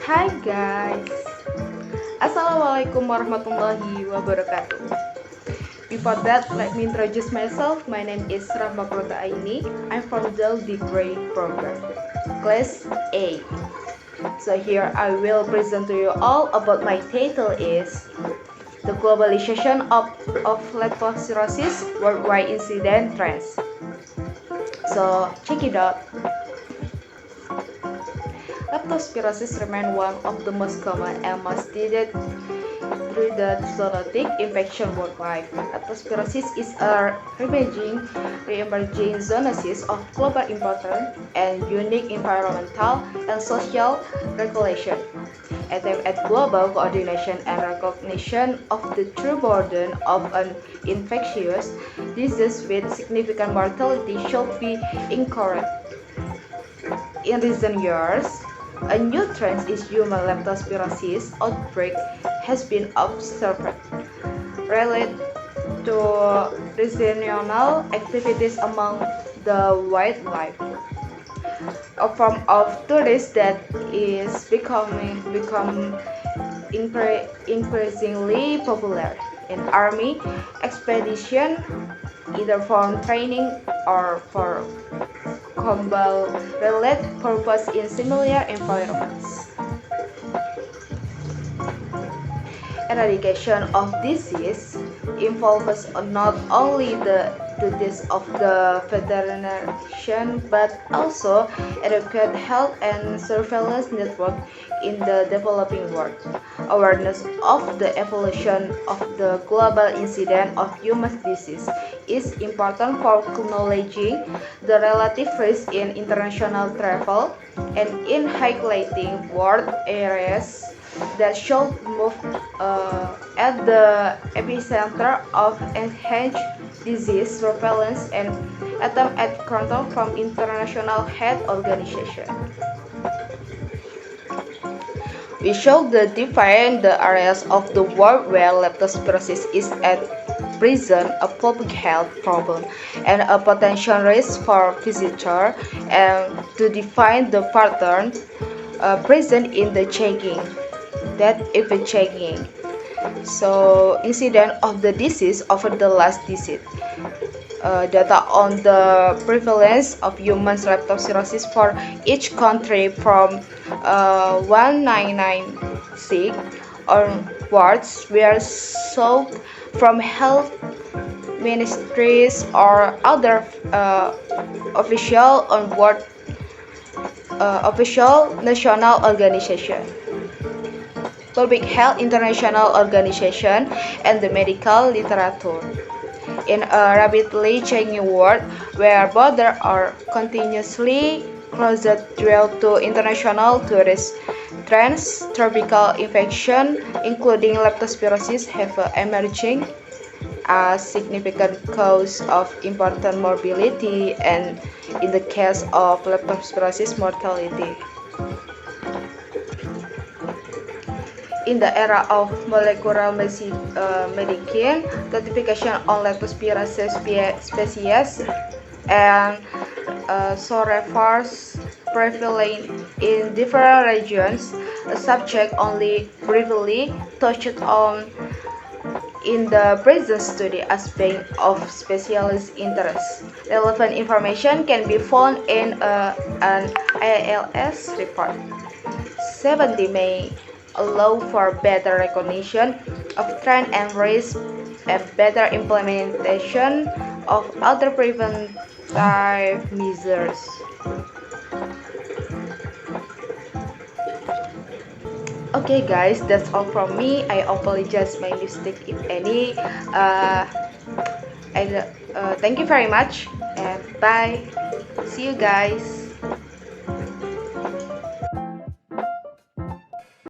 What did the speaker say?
Hi guys, Assalamualaikum warahmatullahi wabarakatuh. Before that, let me introduce myself. My name is Rahma Qurrotu. I'm from the degree program, class A. So here I will present to you all about my title is the globalization of leptospirosis worldwide incident trends. So check it out. Leptospirosis remains one of the most common and most treated zoonotic infection worldwide. Leptospirosis is a re-emerging zoonosis of global importance and unique environmental and social regulation, aimed at global coordination and recognition of the true burden of an infectious disease with significant mortality should be encouraged. In recent years, a new trend in human leptospirosis outbreak has been observed related to seasonal activities among the wildlife. A form of tourism that is become increasingly popular in army expedition, either for training or for combat-related purpose in similar environments. Eradication of disease involves not only the duties of the veterinarian but also adequate health and surveillance network in the developing world. Awareness of the evolution of the global incidence of human disease is important for acknowledging the relative risk in international travel and in highlighting world areas that should move at the epicenter of enhanced disease surveillance and attempt at control from international health organizations. We should define the areas of the world where leptospirosis is at present a public health problem and a potential risk for visitors, and to define the pattern present in the checking. So incident of the disease over the last decade. Data on the prevalence of human leptospirosis for each country from 1996 onwards were sought from health ministries or other official national organization, public health international organization, and the medical literature. In a rapidly changing world where borders are continuously closed due to international tourist trends, tropical infections, including leptospirosis, have emerging as significant cause of important morbidity and, in the case of leptospirosis, mortality. In the era of molecular medicine, classification on leptospirosis species and sorefers prevalent in different regions, a subject only briefly touched on in the present study as being of specialist interest. Relevant information can be found in an IALS report. 70 may allow for better recognition of trend and risk and better implementation of other preventive measures. Okay guys, that's all from me. I apologize my mistake if any. Thank you very much and bye. See you guys.